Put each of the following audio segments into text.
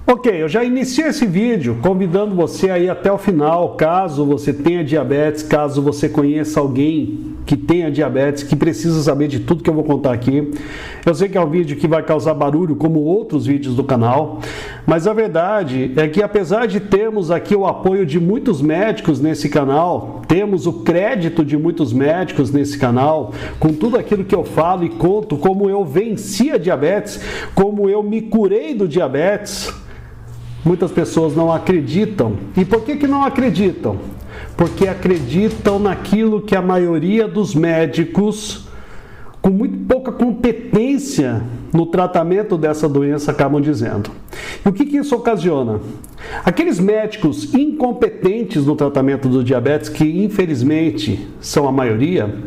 Ok, eu já iniciei esse vídeo convidando você a ir até o final, caso você tenha diabetes, caso você conheça alguém que tenha diabetes, que precisa saber de tudo que eu vou contar aqui. Eu sei que é um vídeo que vai causar barulho, como outros vídeos do canal, mas a verdade é que apesar de termos aqui o apoio de muitos médicos nesse canal, temos o crédito de muitos médicos nesse canal, com tudo aquilo que eu falo e conto, como eu venci a diabetes, como eu me curei do diabetes, muitas pessoas não acreditam. E por que não acreditam? Porque acreditam naquilo que a maioria dos médicos, com muito pouca competência no tratamento dessa doença, acabam dizendo. E o que isso ocasiona? Aqueles médicos incompetentes no tratamento do diabetes, que infelizmente são a maioria,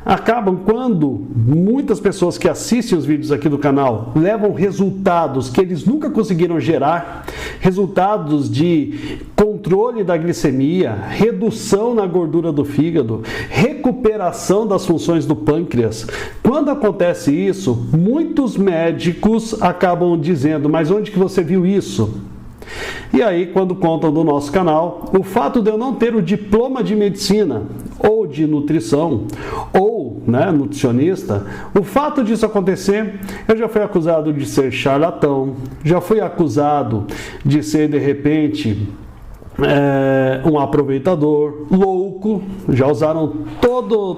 acabam, quando muitas pessoas que assistem os vídeos aqui do canal levam resultados que eles nunca conseguiram gerar, resultados de controle da glicemia, redução na gordura do fígado, recuperação das funções do pâncreas. Quando acontece isso, muitos médicos acabam dizendo: mas onde que você viu isso? E aí, quando contam do nosso canal, o fato de eu não ter o diploma de medicina ou de nutrição ou nutricionista, o fato disso acontecer, eu já fui acusado de ser charlatão, já fui acusado de ser, de repente, um aproveitador, louco. Já usaram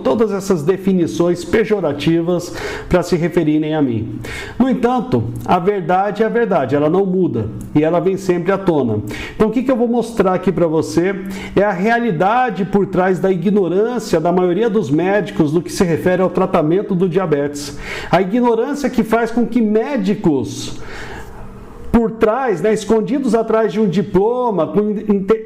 todas essas definições pejorativas para se referirem a mim. No entanto, a verdade é a verdade, ela não muda e ela vem sempre à tona. Então o que eu vou mostrar aqui para você é a realidade por trás da ignorância da maioria dos médicos no que se refere ao tratamento do diabetes. A ignorância que faz com que médicos por trás, escondidos atrás de um diploma, com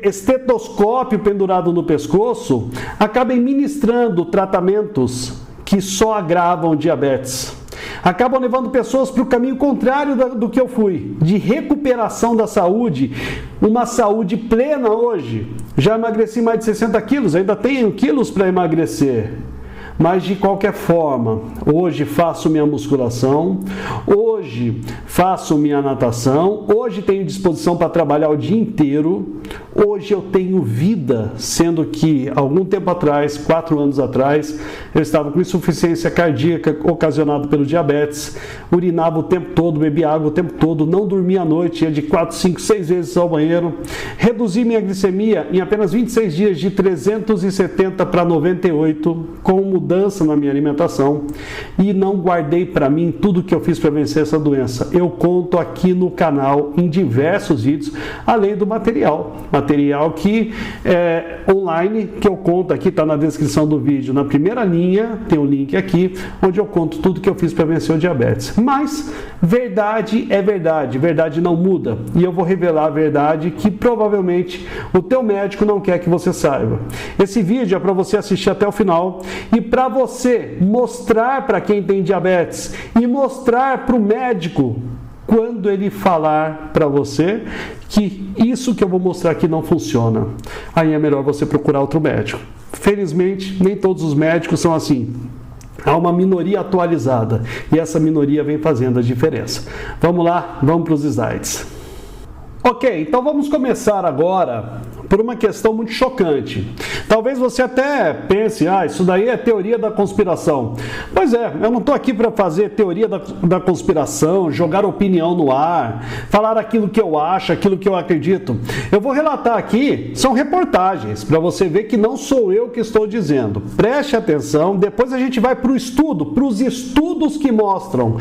estetoscópio pendurado no pescoço, acabem ministrando tratamentos que só agravam o diabetes. Acabam levando pessoas para o caminho contrário do que eu fui, de recuperação da saúde, uma saúde plena hoje. Já emagreci mais de 60 quilos, ainda tenho quilos para emagrecer. Mas de qualquer forma, hoje faço minha musculação, hoje faço minha natação, hoje tenho disposição para trabalhar o dia inteiro, hoje eu tenho vida, sendo que algum tempo atrás, 4 anos atrás, eu estava com insuficiência cardíaca ocasionada pelo diabetes, urinava o tempo todo, bebia água o tempo todo, não dormia à noite, ia de 4, 5, 6 vezes ao banheiro, reduzi minha glicemia em apenas 26 dias de 370 para 98, com mudança na minha alimentação, e não guardei para mim tudo que eu fiz para vencer essa doença. Eu conto aqui no canal em diversos vídeos, além do material que é online, que eu conto aqui, está na descrição do vídeo, na primeira linha tem um link aqui, onde eu conto tudo que eu fiz para vencer o diabetes. Mas verdade é verdade, verdade não muda, e eu vou revelar a verdade que provavelmente o teu médico não quer que você saiba. Esse vídeo é para você assistir até o final e para você mostrar para quem tem diabetes e mostrar para o médico, quando ele falar para você que isso que eu vou mostrar aqui não funciona, aí é melhor você procurar outro médico. Felizmente, nem todos os médicos são assim. Há uma minoria atualizada e essa minoria vem fazendo a diferença. Vamos lá, vamos para os slides. Ok, então vamos começar agora por uma questão muito chocante. Talvez você até pense: isso daí é teoria da conspiração. Pois é, eu não estou aqui para fazer teoria da conspiração, jogar opinião no ar, falar aquilo que eu acho, aquilo que eu acredito. Eu vou relatar aqui, são reportagens, para você ver que não sou eu que estou dizendo. Preste atenção, depois a gente vai para o estudo, para os estudos que mostram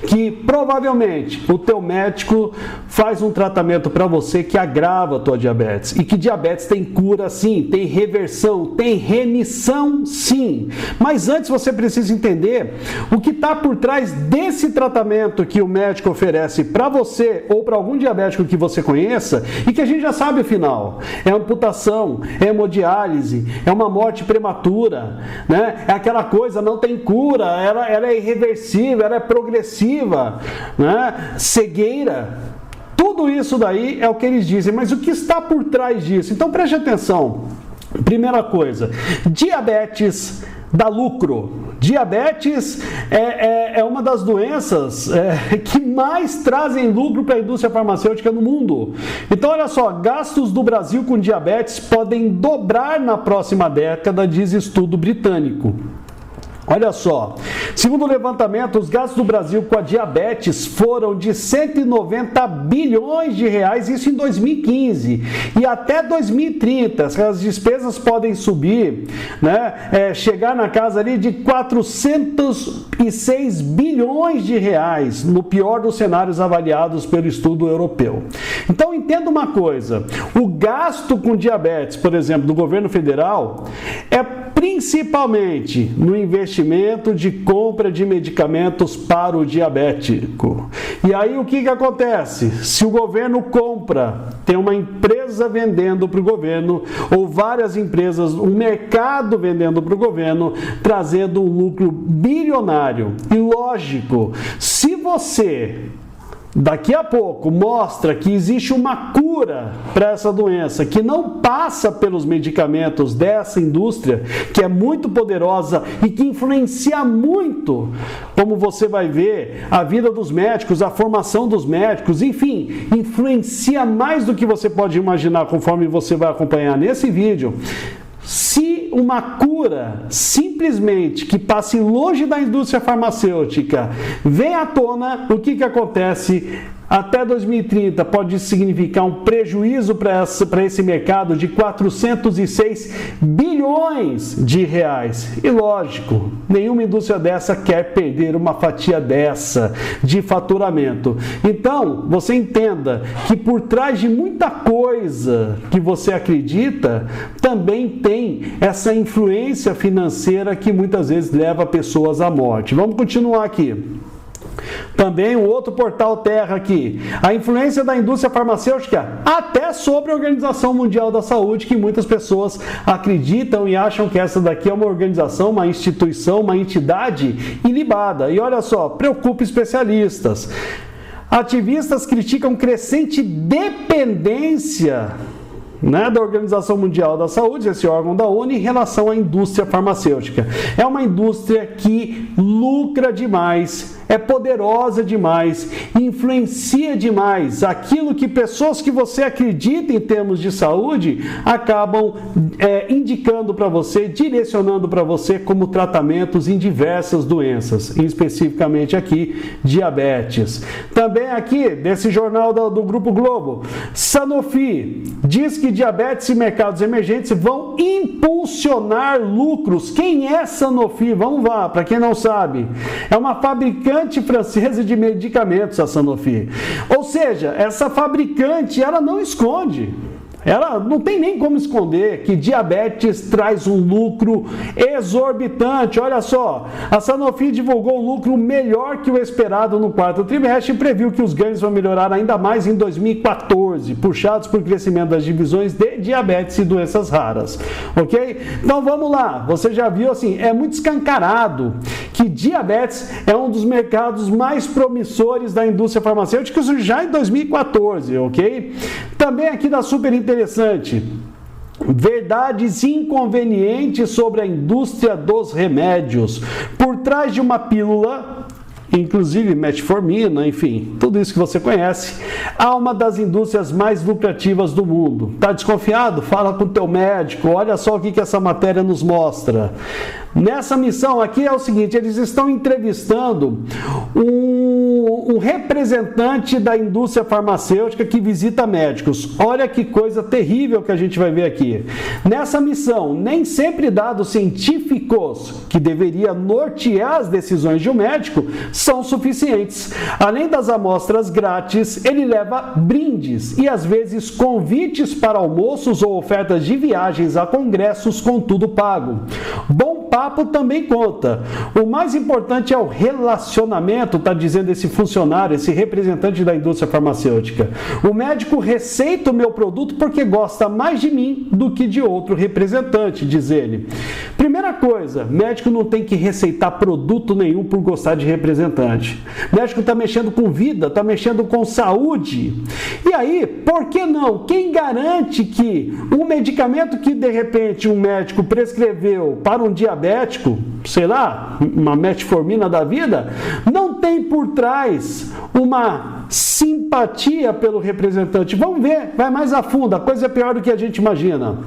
que provavelmente o teu médico faz um tratamento para você que agrava a tua diabetes, e que diabetes tem cura sim, tem reversão, tem remissão sim. Mas antes você precisa entender o que está por trás desse tratamento que o médico oferece para você ou para algum diabético que você conheça e que a gente já sabe o final. É amputação, é hemodiálise, é uma morte prematura, é aquela coisa, não tem cura, ela é irreversível, ela é progressiva, cegueira. Tudo isso daí é o que eles dizem, mas o que está por trás disso? Então preste atenção. Primeira coisa, diabetes dá lucro. Diabetes é uma das doenças que mais trazem lucro para a indústria farmacêutica no mundo. Então, olha só, gastos do Brasil com diabetes podem dobrar na próxima década, diz estudo britânico. Olha só, segundo o levantamento, os gastos do Brasil com a diabetes foram de 190 bilhões de reais, isso em 2015. E até 2030, as despesas podem subir, né, chegar na casa ali de 406 bilhões de reais, no pior dos cenários avaliados pelo estudo europeu. Então, entenda uma coisa, o gasto com diabetes, por exemplo, do governo federal, é principalmente no investimento de compra de medicamentos para o diabético. E aí o que acontece? Se o governo compra, tem uma empresa vendendo para o governo, ou várias empresas, um mercado vendendo para o governo, trazendo um lucro bilionário. E lógico, se você daqui a pouco mostra que existe uma cura para essa doença, que não passa pelos medicamentos dessa indústria, que é muito poderosa e que influencia muito, como você vai ver, a vida dos médicos, a formação dos médicos, enfim, influencia mais do que você pode imaginar conforme você vai acompanhar nesse vídeo. Se uma cura simplesmente que passe longe da indústria farmacêutica vem à tona, o que acontece? Até 2030 pode significar um prejuízo para esse mercado de 406 bilhões de reais. E lógico, nenhuma indústria dessa quer perder uma fatia dessa de faturamento. Então, você entenda que por trás de muita coisa que você acredita, também tem essa influência financeira que muitas vezes leva pessoas à morte. Vamos continuar aqui. Também um outro portal Terra aqui, a influência da indústria farmacêutica até sobre a Organização Mundial da Saúde, que muitas pessoas acreditam e acham que essa daqui é uma organização, uma instituição, uma entidade ilibada. E olha só, preocupa especialistas. Ativistas criticam crescente dependência da Organização Mundial da Saúde, esse órgão da ONU, em relação à indústria farmacêutica. É uma indústria que lucra demais, é poderosa demais, influencia demais. Aquilo que pessoas que você acredita em termos de saúde acabam indicando para você, direcionando para você como tratamentos em diversas doenças, especificamente aqui, diabetes. Também aqui, desse jornal do Grupo Globo, Sanofi diz que diabetes e mercados emergentes vão impulsionar lucros. Quem é Sanofi? Vamos lá, para quem não sabe. É uma fabricante francesa de medicamentos, a Sanofi. Ou seja, essa fabricante, ela não esconde. Ela não tem nem como esconder que diabetes traz um lucro exorbitante. Olha só, a Sanofi divulgou um lucro melhor que o esperado no quarto trimestre e previu que os ganhos vão melhorar ainda mais em 2014, puxados por crescimento das divisões de diabetes e doenças raras. Ok? Então vamos lá, você já viu assim, é muito escancarado que diabetes é um dos mercados mais promissores da indústria farmacêutica, isso já em 2014, ok? Também aqui da super interessante, verdades inconvenientes sobre a indústria dos remédios. Por trás de uma pílula, inclusive metformina, enfim, tudo isso que você conhece, há uma das indústrias mais lucrativas do mundo. Tá desconfiado? Fala com o teu médico, olha só o que essa matéria nos mostra. Nessa missão aqui é o seguinte, eles estão entrevistando um representante da indústria farmacêutica que visita médicos. Olha que coisa terrível que a gente vai ver aqui. Nessa missão, nem sempre dados científicos que deveria nortear as decisões de um médico são suficientes. Além das amostras grátis, ele leva brindes e às vezes convites para almoços ou ofertas de viagens a congressos com tudo pago. Bom papo também conta. O mais importante é o relacionamento, está dizendo esse funcionário, esse representante da indústria farmacêutica. O médico receita o meu produto porque gosta mais de mim do que de outro representante, diz ele. Primeira coisa, médico não tem que receitar produto nenhum por gostar de representante. Médico está mexendo com vida, está mexendo com saúde. E aí, por que não? Quem garante que um medicamento que de repente um médico prescreveu para um diabético diabético, sei lá, uma metformina da vida, não tem por trás uma simpatia pelo representante. Vamos ver, vai mais a fundo, a coisa é pior do que a gente imagina.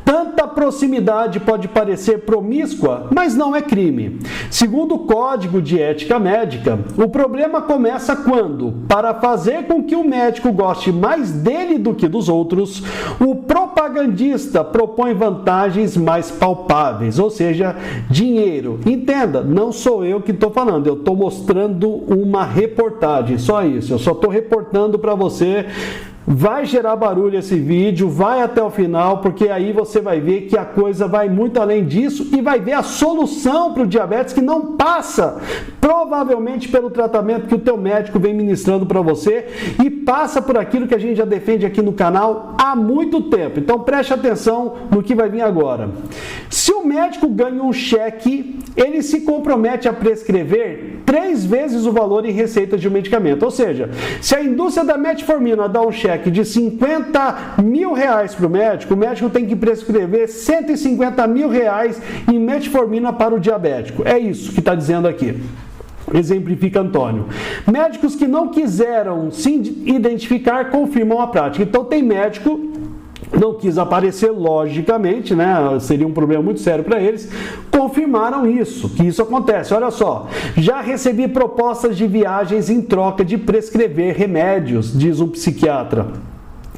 Tanta proximidade pode parecer promíscua, mas não é crime. Segundo o Código de Ética Médica, o problema começa quando, para fazer com que o médico goste mais dele do que dos outros, o propagandista propõe vantagens mais palpáveis, ou seja, dinheiro. Entenda, não sou eu que estou falando, eu estou mostrando uma reportagem, só isso. Eu só estou reportando para você. Vai gerar barulho esse vídeo, vai até o final, porque aí você vai ver que a coisa vai muito além disso e vai ver a solução para o diabetes que não passa, provavelmente, pelo tratamento que o teu médico vem ministrando para você e passa por aquilo que a gente já defende aqui no canal há muito tempo. Então preste atenção no que vai vir agora. Se o médico ganha um cheque, ele se compromete a prescrever 3 vezes o valor em receitas de um medicamento. Ou seja, se a indústria da metformina dá um cheque de R$50 mil para o médico tem que prescrever R$150 mil em metformina para o diabético. É isso que está dizendo aqui. Exemplifica Antônio. Médicos que não quiseram se identificar confirmam a prática. Então tem médico, não quis aparecer, logicamente, né? Seria um problema muito sério para eles, confirmaram isso, que isso acontece. Olha só, já recebi propostas de viagens em troca de prescrever remédios, diz um psiquiatra.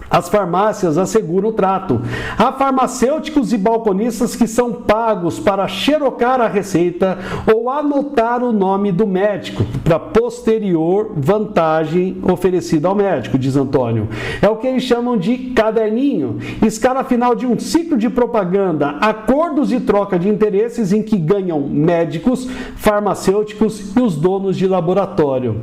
As farmácias asseguram o trato. Há farmacêuticos e balconistas que são pagos para xerocar a receita ou anotar o nome do médico para posterior vantagem oferecida ao médico, diz Antônio. É o que eles chamam de caderninho, escala final de um ciclo de propaganda, acordos de troca de interesses em que ganham médicos, farmacêuticos e os donos de laboratório.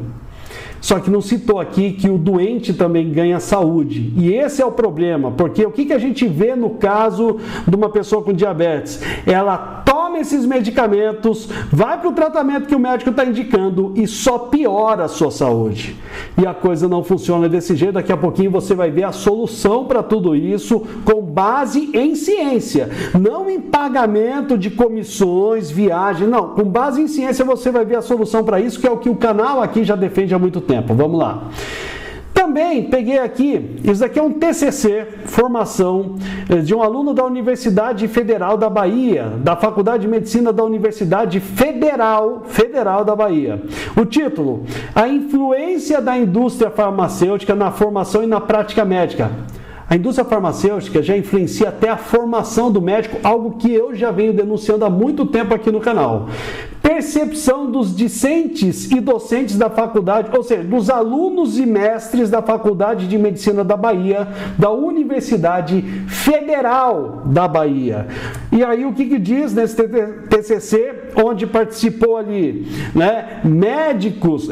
Só que não citou aqui que o doente também ganha saúde. E esse é o problema, porque o que a gente vê no caso de uma pessoa com diabetes? Ela toma esses medicamentos, vai para o tratamento que o médico está indicando e só piora a sua saúde. E a coisa não funciona desse jeito. Daqui a pouquinho você vai ver a solução para tudo isso com base em ciência. Não em pagamento de comissões, viagem, não. Com base em ciência você vai ver a solução para isso, que é o que o canal aqui já defende há muito tempo. Vamos lá. Também peguei aqui, isso aqui é um TCC, formação de um aluno da Universidade Federal da Bahia, da Faculdade de Medicina da Universidade Federal da Bahia. O título: A influência da indústria farmacêutica na formação e na prática médica. A indústria farmacêutica já influencia até a formação do médico, algo que eu já venho denunciando há muito tempo aqui no canal. Percepção dos discentes e docentes da faculdade, ou seja, dos alunos e mestres da Faculdade de Medicina da Bahia, da Universidade Federal da Bahia. E aí o que diz nesse TCC, onde participou ali, né, médicos,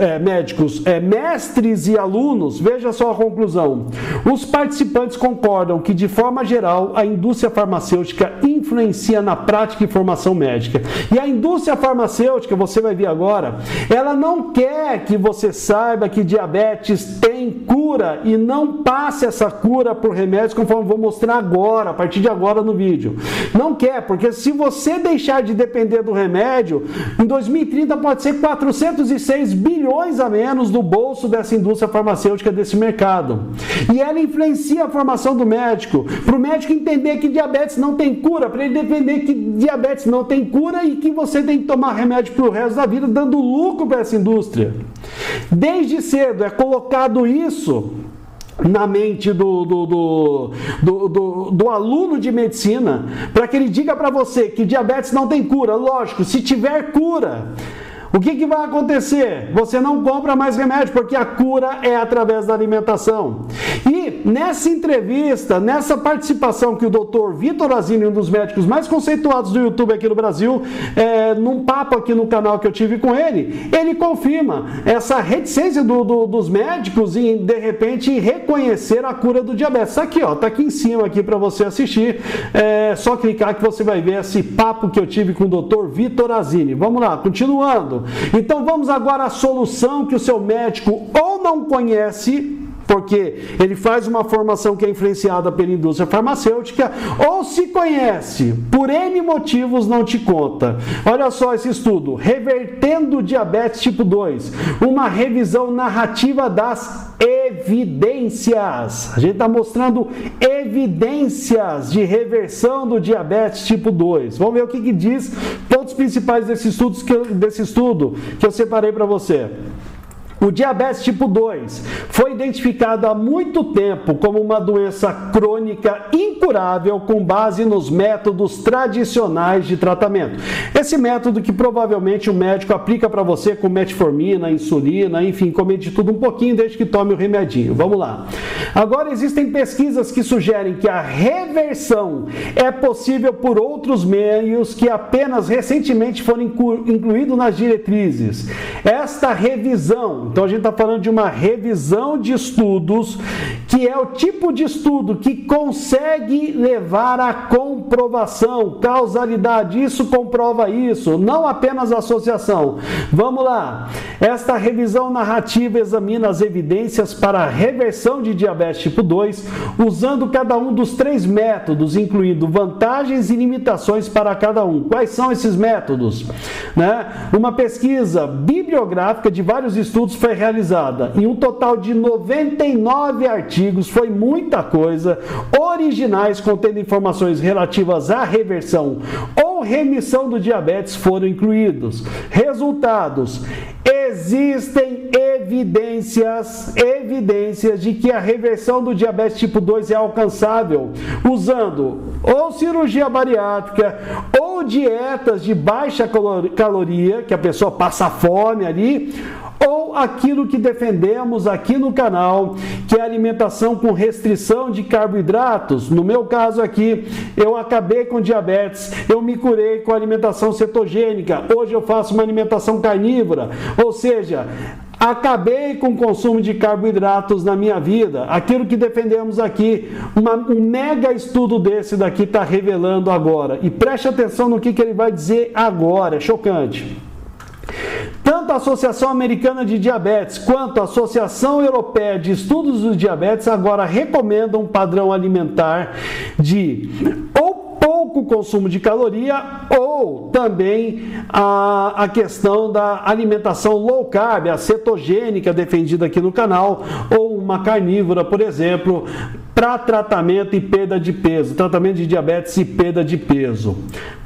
mestres e alunos? Veja só a conclusão. Os participantes concordam que, de forma geral, a indústria farmacêutica influencia na prática e formação médica. E a indústria farmacêutica, você vai ver agora, ela não quer que você saiba que diabetes tem cura e não passe essa cura por remédios, conforme vou mostrar agora, a partir de agora no vídeo. Não quer, porque se você deixar de depender do remédio, em 2030 pode ser 406 bilhões a menos no bolso dessa indústria farmacêutica, desse mercado. E ela influencia a formação do médico, para o médico entender que diabetes não tem cura, para ele defender que diabetes não tem cura e que você tem que tomar remédio para o resto da vida, dando lucro para essa indústria. Desde cedo é colocado isso na mente do aluno de medicina, para que ele diga para você que diabetes não tem cura. Lógico, se tiver cura, o que vai acontecer? Você não compra mais remédio, porque a cura é através da alimentação. E nessa entrevista, nessa participação que o Dr. Vitor Azini, um dos médicos mais conceituados do YouTube aqui no Brasil, num papo aqui no canal que eu tive com ele, ele confirma essa reticência dos médicos em, de repente, reconhecer a cura do diabetes. Tá aqui, ó, tá aqui em cima aqui para você assistir. É só clicar que você vai ver esse papo que eu tive com o Dr. Vitor Azini. Vamos lá, continuando. Então vamos agora à solução que o seu médico ou não conhece, porque ele faz uma formação que é influenciada pela indústria farmacêutica, ou se conhece, por N motivos não te conta. Olha só esse estudo, Revertendo o Diabetes Tipo 2, uma revisão narrativa das evidências. A gente está mostrando evidências de reversão do diabetes tipo 2. Vamos ver o que diz pontos principais desse estudo que eu separei para você. O diabetes tipo 2 foi identificado há muito tempo como uma doença crônica incurável com base nos métodos tradicionais de tratamento. Esse método que provavelmente o médico aplica para você com metformina, insulina, enfim, comer de tudo um pouquinho desde que tome o remedinho. Vamos lá. Agora existem pesquisas que sugerem que a reversão é possível por outros meios que apenas recentemente foram incluídos nas diretrizes. Esta revisão, então a gente está falando de uma revisão de estudos, que é o tipo de estudo que consegue levar à comprovação, causalidade, isso comprova isso, não apenas associação. Vamos lá. Esta revisão narrativa examina as evidências para a reversão de diabetes tipo 2, usando cada um dos 3 métodos, incluindo vantagens e limitações para cada um. Quais são esses métodos? Uma pesquisa bibliográfica de vários estudos foi realizada em um total de 99 artigos, foi muita coisa, originais, contendo informações relativas à reversão ou remissão do diabetes foram incluídos. Resultados: existem evidências de que a reversão do diabetes tipo 2 é alcançável usando ou cirurgia bariátrica ou dietas de baixa caloria, que a pessoa passa fome ali, ou aquilo que defendemos aqui no canal, que é a alimentação com restrição de carboidratos. No meu caso aqui, eu acabei com diabetes, eu me curei com alimentação cetogênica, hoje eu faço uma alimentação carnívora, ou seja, acabei com o consumo de carboidratos na minha vida. Aquilo que defendemos aqui, um mega estudo desse daqui está revelando agora. E preste atenção no que ele vai dizer agora, é chocante. Tanto a Associação Americana de Diabetes quanto a Associação Europeia de Estudos do Diabetes agora recomendam um padrão alimentar de ou pouco consumo de caloria ou também a questão da alimentação low carb, a cetogênica defendida aqui no canal, ou uma carnívora, por exemplo, para tratamento e perda de peso, tratamento de diabetes e perda de peso.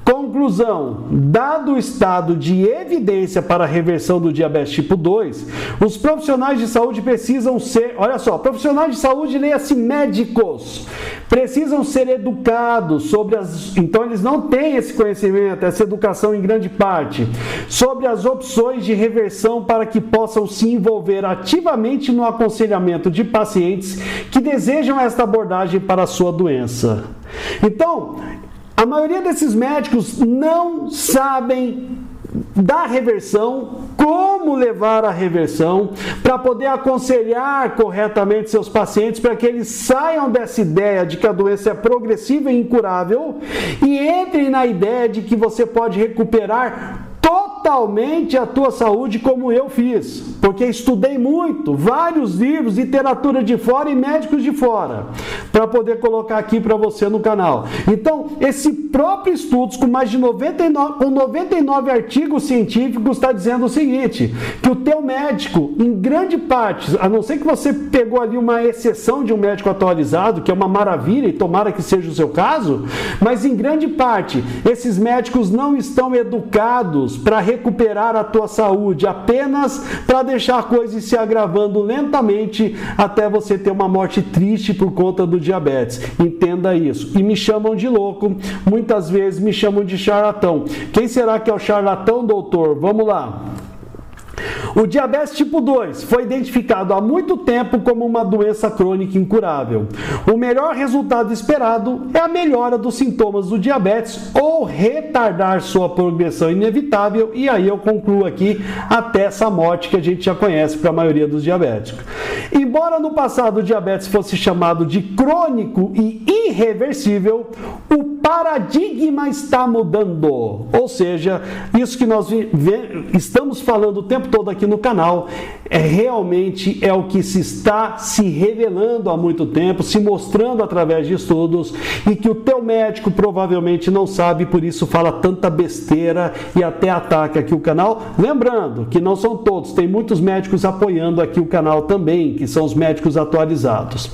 Conclusão: dado o estado de evidência para a reversão do diabetes tipo 2, os profissionais de saúde precisam ser, olha só, profissionais de saúde, leia-se médicos, precisam ser educados sobre então eles não têm esse conhecimento, essa educação em grande parte, sobre as opções de reversão para que possam se envolver ativamente no aconselhamento de pacientes que desejam esta abordagem para a sua doença. Então, a maioria desses médicos não sabem da reversão, como levar a reversão, para poder aconselhar corretamente seus pacientes, para que eles saiam dessa ideia de que a doença é progressiva e incurável e entrem na ideia de que você pode recuperar totalmente a tua saúde, como eu fiz, porque estudei muito, vários livros, literatura de fora e médicos de fora, para poder colocar aqui para você no canal. Então, esse próprio estudo, com mais de 99 artigos científicos, está dizendo o seguinte, que o teu médico, em grande parte, a não ser que você pegou ali uma exceção de um médico atualizado, que é uma maravilha, e tomara que seja o seu caso, mas em grande parte, esses médicos não estão educados para recuperar a tua saúde, apenas para deixar a coisa se agravando lentamente até você ter uma morte triste por conta do diabetes. Entenda isso. E me chamam de louco, muitas vezes me chamam de charlatão. Quem será que é o charlatão, doutor? Vamos lá. O diabetes tipo 2 foi identificado há muito tempo como uma doença crônica incurável. O melhor resultado esperado é a melhora dos sintomas do diabetes ou retardar sua progressão inevitável, e aí eu concluo aqui até essa morte que a gente já conhece para a maioria dos diabéticos. Embora no passado o diabetes fosse chamado de crônico e irreversível, o paradigma está mudando. Ou seja, isso que nós estamos falando o tempo todo aqui no canal realmente é o que se está se revelando há muito tempo, se mostrando através de estudos, e que o teu médico provavelmente não sabe, por isso fala tanta besteira e até ataca aqui o canal. Lembrando que não são todos, tem muitos médicos apoiando aqui o canal também, que são os médicos atualizados.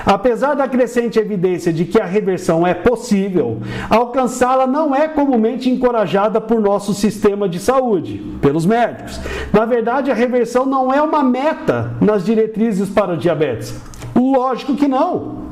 Apesar da crescente evidência de que a reversão é possível, alcançá-la não é comumente encorajada por nosso sistema de saúde, pelos médicos. Na verdade, a reversão não é uma meta nas diretrizes para o diabetes. Lógico que não.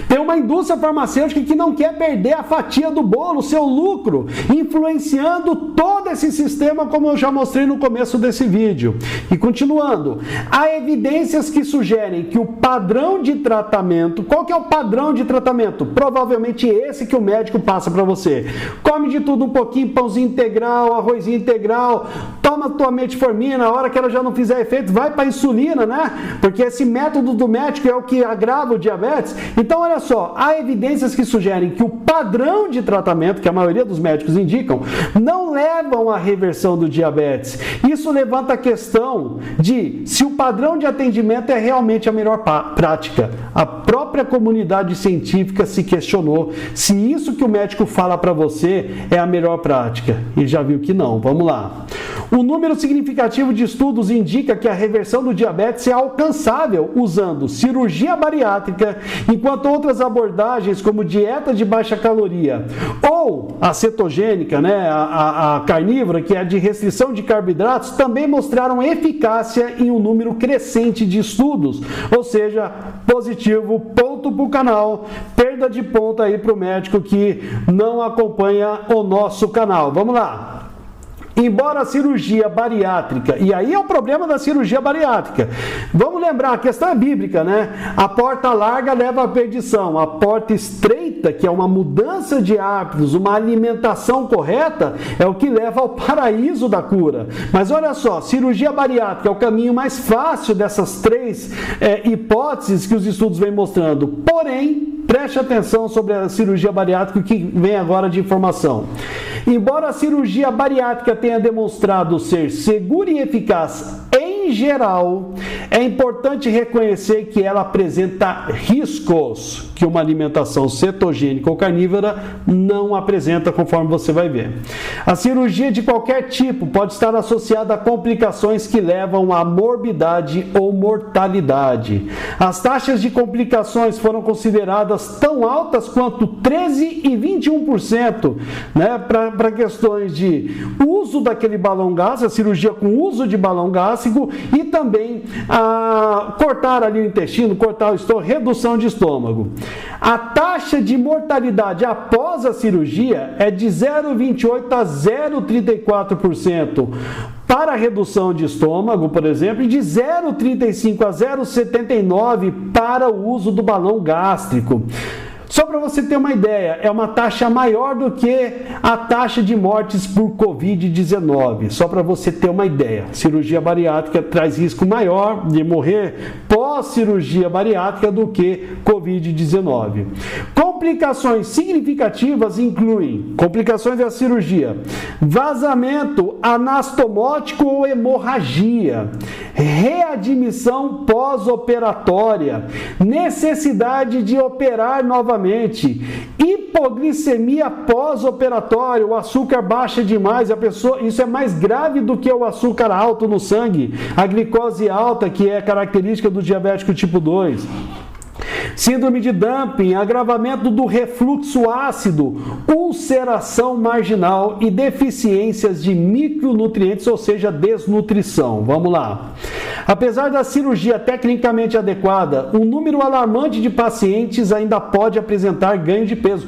Tem uma indústria farmacêutica que não quer perder a fatia do bolo, o seu lucro, influenciando todo esse sistema, como eu já mostrei no começo desse vídeo. E continuando, há evidências que sugerem que o padrão de tratamento, qual que é o padrão de tratamento? Provavelmente esse que o médico passa para você. Come de tudo um pouquinho, pãozinho integral, arrozinho integral, toma tua metformina, a hora que ela já não fizer efeito, vai para insulina, né? Porque esse método do médico é o que agrava o diabetes. Então, olha só, há evidências que sugerem que o padrão de tratamento, que a maioria dos médicos indicam, não levam à reversão do diabetes. Isso levanta a questão de se o padrão de atendimento é realmente a melhor prática. A própria comunidade científica se questionou se isso que o médico fala para você é a melhor prática. E já viu que não. Vamos lá. Um número significativo de estudos indica que a reversão do diabetes é alcançável usando cirurgia bariátrica, enquanto outras abordagens, como dieta de baixa caloria ou a cetogênica, né, a carnívora, que é de restrição de carboidratos, também mostraram eficácia em um número crescente de estudos. Ou seja, positivo, ponto para o canal, perda de ponto aí para o médico que não acompanha o nosso canal. Vamos lá. Embora a cirurgia bariátrica, e aí é o problema da cirurgia bariátrica, vamos lembrar, a questão é bíblica, né? A porta larga leva à perdição, a porta estreita, que é uma mudança de hábitos, uma alimentação correta, é o que leva ao paraíso da cura. Mas olha só, cirurgia bariátrica é o caminho mais fácil dessas três hipóteses que os estudos vêm mostrando. Porém, preste atenção sobre a cirurgia bariátrica, que vem agora de informação. Embora a cirurgia bariátrica tenha demonstrado ser segura e eficaz em geral, é importante reconhecer que ela apresenta riscos que uma alimentação cetogênica ou carnívora não apresenta, conforme você vai ver. A cirurgia de qualquer tipo pode estar associada a complicações que levam à morbidade ou mortalidade. As taxas de complicações foram consideradas tão altas quanto 13% e 21%, né, para questões de uso daquele balão gástrico, a cirurgia com uso de balão gástrico, e também cortar ali o intestino, cortar o estômago, redução de estômago. A taxa de mortalidade após a cirurgia é de 0,28% a 0,34%. Para a redução de estômago, por exemplo, e de 0,35% a 0,79% para o uso do balão gástrico. Só para você ter uma ideia, é uma taxa maior do que a taxa de mortes por Covid-19. Só para você ter uma ideia, cirurgia bariátrica traz risco maior de morrer pós-cirurgia bariátrica do que Covid-19. Complicações significativas incluem complicações da cirurgia, vazamento anastomótico ou hemorragia, readmissão pós-operatória, necessidade de operar novamente, hipoglicemia pós-operatória, o açúcar baixa demais, isso é mais grave do que o açúcar alto no sangue, a glicose alta, que é característica do diabético tipo 2. Síndrome de Dumping, agravamento do refluxo ácido, ulceração marginal e deficiências de micronutrientes, ou seja, desnutrição. Vamos lá. Apesar da cirurgia tecnicamente adequada, um número alarmante de pacientes ainda pode apresentar ganho de peso.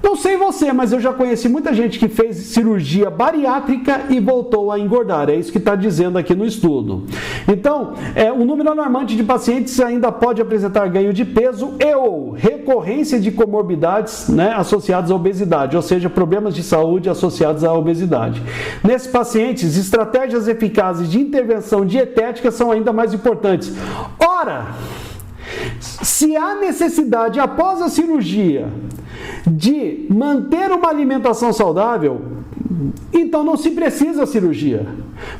Não sei você, mas eu já conheci muita gente que fez cirurgia bariátrica e voltou a engordar. É isso que está dizendo aqui no estudo. Então, um número alarmante de pacientes ainda pode apresentar ganho de peso e ou recorrência de comorbidades, né, associadas à obesidade, ou seja, problemas de saúde associados à obesidade. Nesses pacientes, estratégias eficazes de intervenção dietética são ainda mais importantes. Ora, se há necessidade após a cirurgia de manter uma alimentação saudável, então não se precisa cirurgia.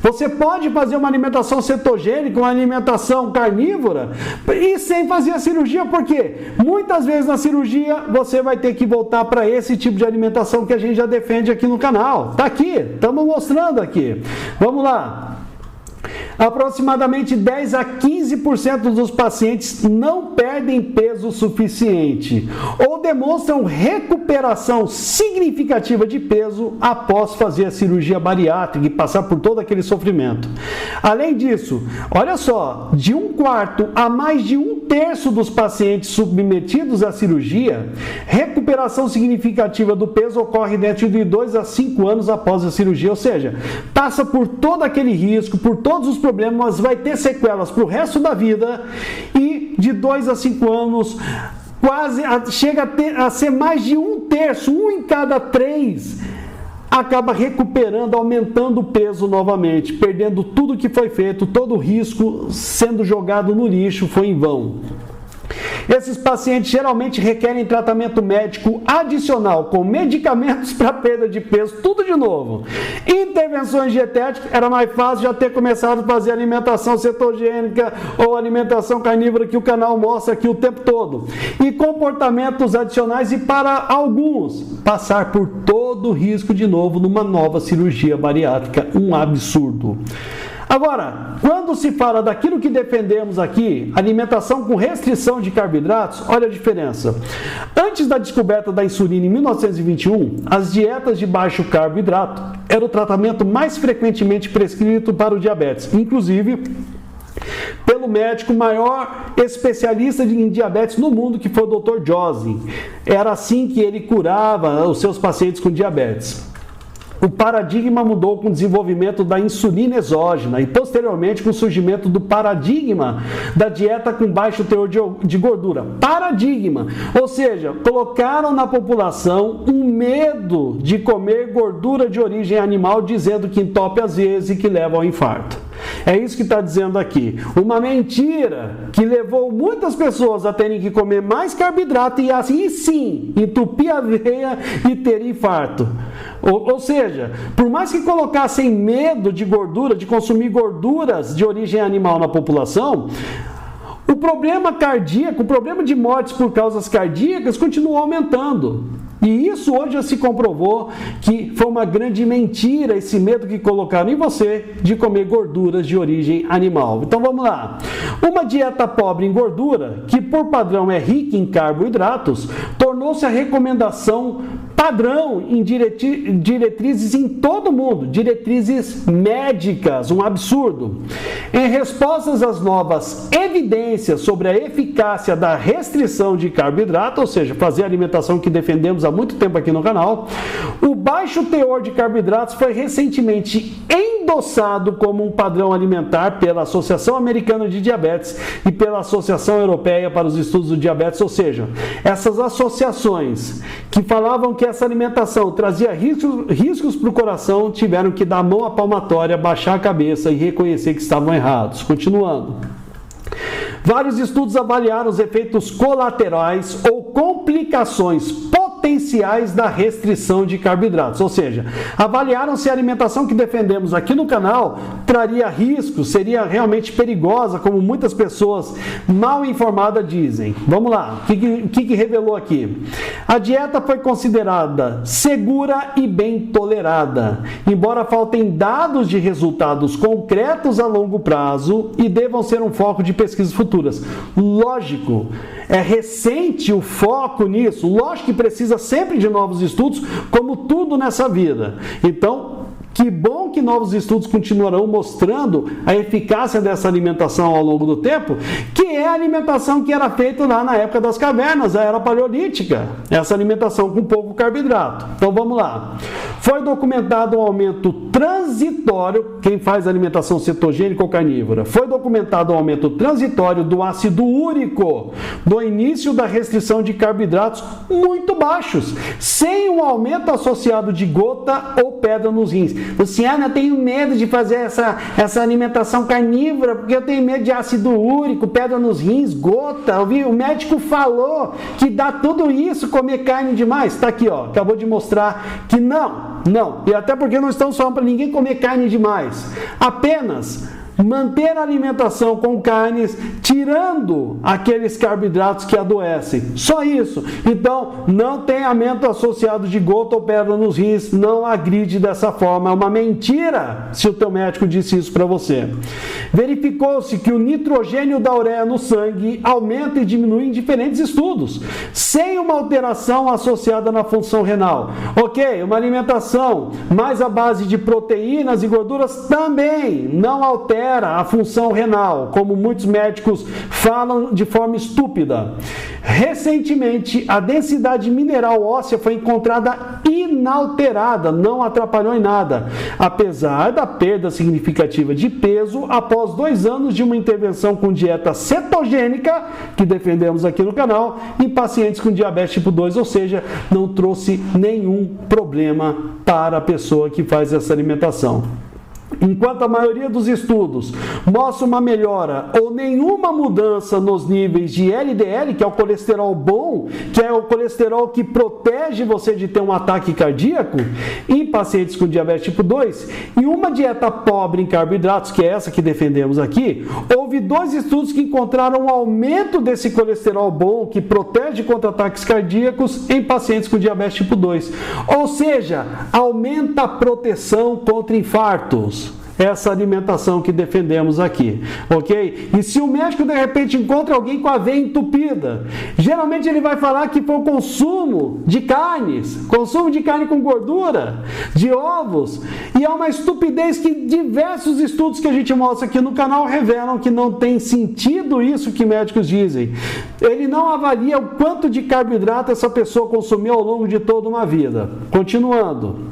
Você pode fazer uma alimentação cetogênica, uma alimentação carnívora e sem fazer a cirurgia, porque muitas vezes na cirurgia você vai ter que voltar para esse tipo de alimentação que a gente já defende aqui no canal. Tá aqui, estamos mostrando aqui. Vamos lá. Aproximadamente 10 a 15% dos pacientes não perdem peso suficiente ou demonstram recuperação significativa de peso após fazer a cirurgia bariátrica e passar por todo aquele sofrimento. Além disso, olha só, de 1/4 a mais de 1/3 dos pacientes submetidos à cirurgia, recuperação significativa do peso ocorre dentro de 2 a 5 anos após a cirurgia, ou seja, passa por todo aquele risco, por todos os problemas, vai ter sequelas para o resto da vida e de 2 a 5 anos chega a ser mais de 1/3, 1 em cada 3 acaba recuperando, aumentando o peso novamente, perdendo tudo que foi feito, todo o risco sendo jogado no lixo foi em vão. Esses pacientes geralmente requerem tratamento médico adicional, com medicamentos para perda de peso, tudo de novo. Intervenções dietéticas, era mais fácil já ter começado a fazer alimentação cetogênica ou alimentação carnívora que o canal mostra aqui o tempo todo. E comportamentos adicionais e para alguns, passar por todo o risco de novo numa nova cirurgia bariátrica, um absurdo. Agora, quando se fala daquilo que defendemos aqui, alimentação com restrição de carboidratos, olha a diferença. Antes da descoberta da insulina em 1921, as dietas de baixo carboidrato eram o tratamento mais frequentemente prescrito para o diabetes, inclusive pelo médico maior especialista em diabetes no mundo, que foi o Dr. Jose. Era assim que ele curava os seus pacientes com diabetes. O paradigma mudou com o desenvolvimento da insulina exógena e, posteriormente, com o surgimento do paradigma da dieta com baixo teor de gordura. Paradigma! Ou seja, colocaram na população um medo de comer gordura de origem animal, dizendo que entope às vezes e que leva ao infarto. É isso que está dizendo aqui. Uma mentira que levou muitas pessoas a terem que comer mais carboidrato e assim sim entupir a veia e ter infarto. Ou seja, por mais que colocassem medo de gordura, de consumir gorduras de origem animal na população, o problema cardíaco, o problema de mortes por causas cardíacas continuou aumentando. E isso hoje já se comprovou que foi uma grande mentira esse medo que colocaram em você de comer gorduras de origem animal. Então vamos lá. Uma dieta pobre em gordura, que por padrão é rica em carboidratos, tornou-se a recomendação padrão em diretrizes em todo o mundo, diretrizes médicas, um absurdo. Em respostas às novas evidências sobre a eficácia da restrição de carboidrato, ou seja, fazer a alimentação que defendemos há muito tempo aqui no canal, o baixo teor de carboidratos foi recentemente endossado como um padrão alimentar pela Associação Americana de Diabetes e pela Associação Europeia para os Estudos do Diabetes, ou seja, essas associações que falavam que essa alimentação trazia riscos para o coração, tiveram que dar a mão à palmatória, baixar a cabeça e reconhecer que estavam errados. Continuando. Vários estudos avaliaram os efeitos colaterais ou complicações potenciais da restrição de carboidratos, ou seja, avaliaram se a alimentação que defendemos aqui no canal traria risco, seria realmente perigosa, como muitas pessoas mal informadas dizem. Vamos lá, o que revelou aqui? A dieta foi considerada segura e bem tolerada, embora faltem dados de resultados concretos a longo prazo e devam ser um foco de pesquisas futuras. Lógico, é recente o foco nisso, lógico que precisa sempre de novos estudos, como tudo nessa vida. Então, que bom que novos estudos continuarão mostrando a eficácia dessa alimentação ao longo do tempo, que é a alimentação que era feita lá na época das cavernas, a era paleolítica, essa alimentação com pouco carboidrato. Então vamos lá. Foi documentado um aumento transitório, quem faz alimentação cetogênica ou carnívora, foi documentado um aumento transitório do ácido úrico no início da restrição de carboidratos muito baixos, sem um aumento associado de gota ou pedra nos rins. Luciana, eu tenho medo de fazer essa alimentação carnívora, porque eu tenho medo de ácido úrico, pedra nos rins, gota. O médico falou que dá tudo isso comer carne demais. Está aqui, ó, acabou de mostrar que não. E até porque não estamos falando para ninguém comer carne demais. Apenas manter a alimentação com carnes, tirando aqueles carboidratos que adoecem. Só isso. Então, não tem aumento associado de gota ou pedra nos rins. Não agride dessa forma. É uma mentira se o teu médico disse isso para você. Verificou-se que o nitrogênio da ureia no sangue aumenta e diminui em diferentes estudos, sem uma alteração associada na função renal. Ok, uma alimentação mais à base de proteínas e gorduras também não altera a função renal, como muitos médicos falam de forma estúpida. Recentemente, a densidade mineral óssea foi encontrada inalterada, não atrapalhou em nada, apesar da perda significativa de peso após 2 anos de uma intervenção com dieta cetogênica, que defendemos aqui no canal, em pacientes com diabetes tipo 2, ou seja, não trouxe nenhum problema para a pessoa que faz essa alimentação. Enquanto a maioria dos estudos mostra uma melhora ou nenhuma mudança nos níveis de LDL, que é o colesterol bom, que é o colesterol que protege você de ter um ataque cardíaco, em pacientes com diabetes tipo 2, e uma dieta pobre em carboidratos, que é essa que defendemos aqui, houve 2 estudos que encontraram um aumento desse colesterol bom, que protege contra ataques cardíacos, em pacientes com diabetes tipo 2. Ou seja, aumenta a proteção contra infartos. Essa alimentação que defendemos aqui, ok? E se o médico de repente encontra alguém com a veia entupida, geralmente ele vai falar que foi o consumo de carne com gordura, de ovos, e é uma estupidez que diversos estudos que a gente mostra aqui no canal revelam que não tem sentido isso que médicos dizem. Ele não avalia o quanto de carboidrato essa pessoa consumiu ao longo de toda uma vida. Continuando.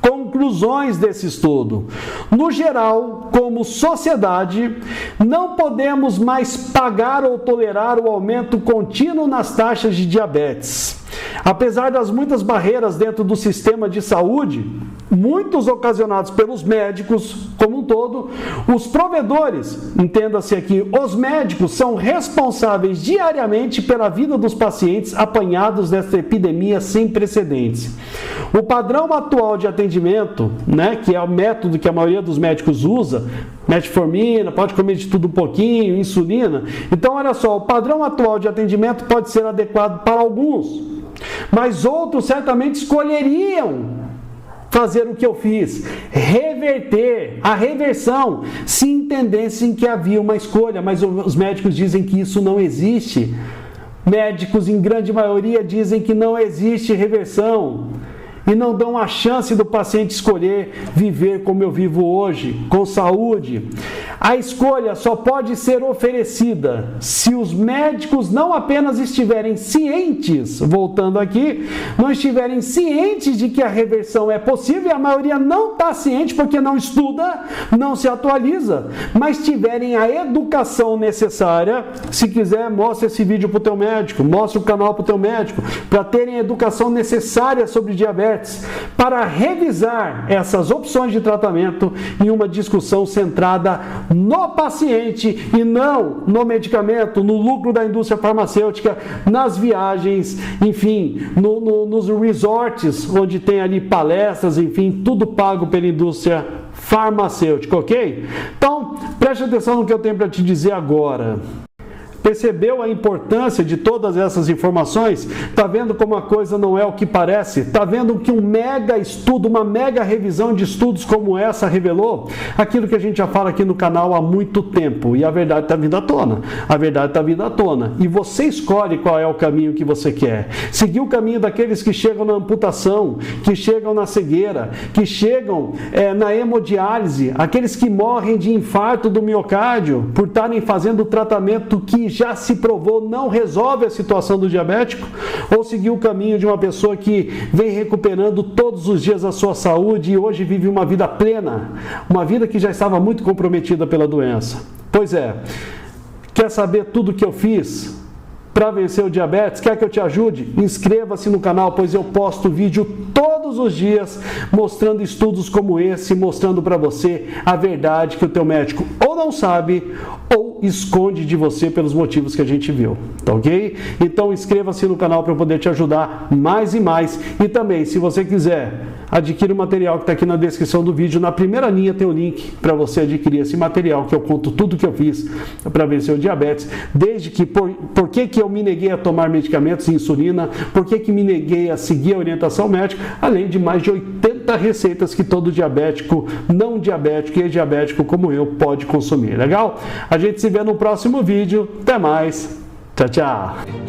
Conclusões desse estudo. No geral, como sociedade, não podemos mais pagar ou tolerar o aumento contínuo nas taxas de diabetes. Apesar das muitas barreiras dentro do sistema de saúde, muitos ocasionados pelos médicos como um todo, os provedores, entenda-se aqui, os médicos são responsáveis diariamente pela vida dos pacientes apanhados nesta epidemia sem precedentes. O padrão atual de atendimento, que é o método que a maioria dos médicos usa, metformina, pode comer de tudo um pouquinho, insulina. Então, olha só, o padrão atual de atendimento pode ser adequado para alguns, mas outros certamente escolheriam fazer o que eu fiz, reverter, a reversão, se entendessem que havia uma escolha, mas os médicos dizem que isso não existe. Médicos, em grande maioria, dizem que não existe reversão e não dão a chance do paciente escolher viver como eu vivo hoje, com saúde. A escolha só pode ser oferecida se os médicos não apenas estiverem cientes, voltando aqui, não estiverem cientes de que a reversão é possível, e a maioria não está ciente porque não estuda, não se atualiza, mas tiverem a educação necessária. Se quiser, mostra esse vídeo para o teu médico, mostra o canal para o teu médico, para terem a educação necessária sobre diabetes, para revisar essas opções de tratamento em uma discussão centrada no paciente e não no medicamento, no lucro da indústria farmacêutica, nas viagens, enfim, nos resorts, onde tem ali palestras, enfim, tudo pago pela indústria farmacêutica, ok? Então, preste atenção no que eu tenho para te dizer agora. Percebeu a importância de todas essas informações? Está vendo como a coisa não é o que parece? Está vendo que um mega estudo, uma mega revisão de estudos como essa revelou? Aquilo que a gente já fala aqui no canal há muito tempo. E a verdade está vindo à tona. A verdade está vindo à tona. E você escolhe qual é o caminho que você quer. Seguir o caminho daqueles que chegam na amputação, que chegam na cegueira, que chegam na hemodiálise, aqueles que morrem de infarto do miocárdio por estarem fazendo o tratamento que já se provou não resolve a situação do diabético, ou seguir o caminho de uma pessoa que vem recuperando todos os dias a sua saúde e hoje vive uma vida plena, uma vida que já estava muito comprometida pela doença. Pois é, quer saber tudo o que eu fiz para vencer o diabetes? Quer que eu te ajude? Inscreva-se no canal, pois eu posto vídeo todos todos os dias, mostrando estudos como esse, mostrando para você a verdade que o teu médico ou não sabe ou esconde de você pelos motivos que a gente viu, tá ok? Então inscreva-se no canal para eu poder te ajudar mais e mais. E também, se você quiser adquirir o material que está aqui na descrição do vídeo, na primeira linha tem o link para você adquirir esse material, que eu conto tudo que eu fiz para vencer o diabetes, desde que por que eu me neguei a tomar medicamentos e insulina, por que me neguei a seguir a orientação médica, além de mais de 80 receitas que todo diabético, não diabético e diabético como eu pode consumir, legal? A gente se vê no próximo vídeo, até mais, tchau, tchau!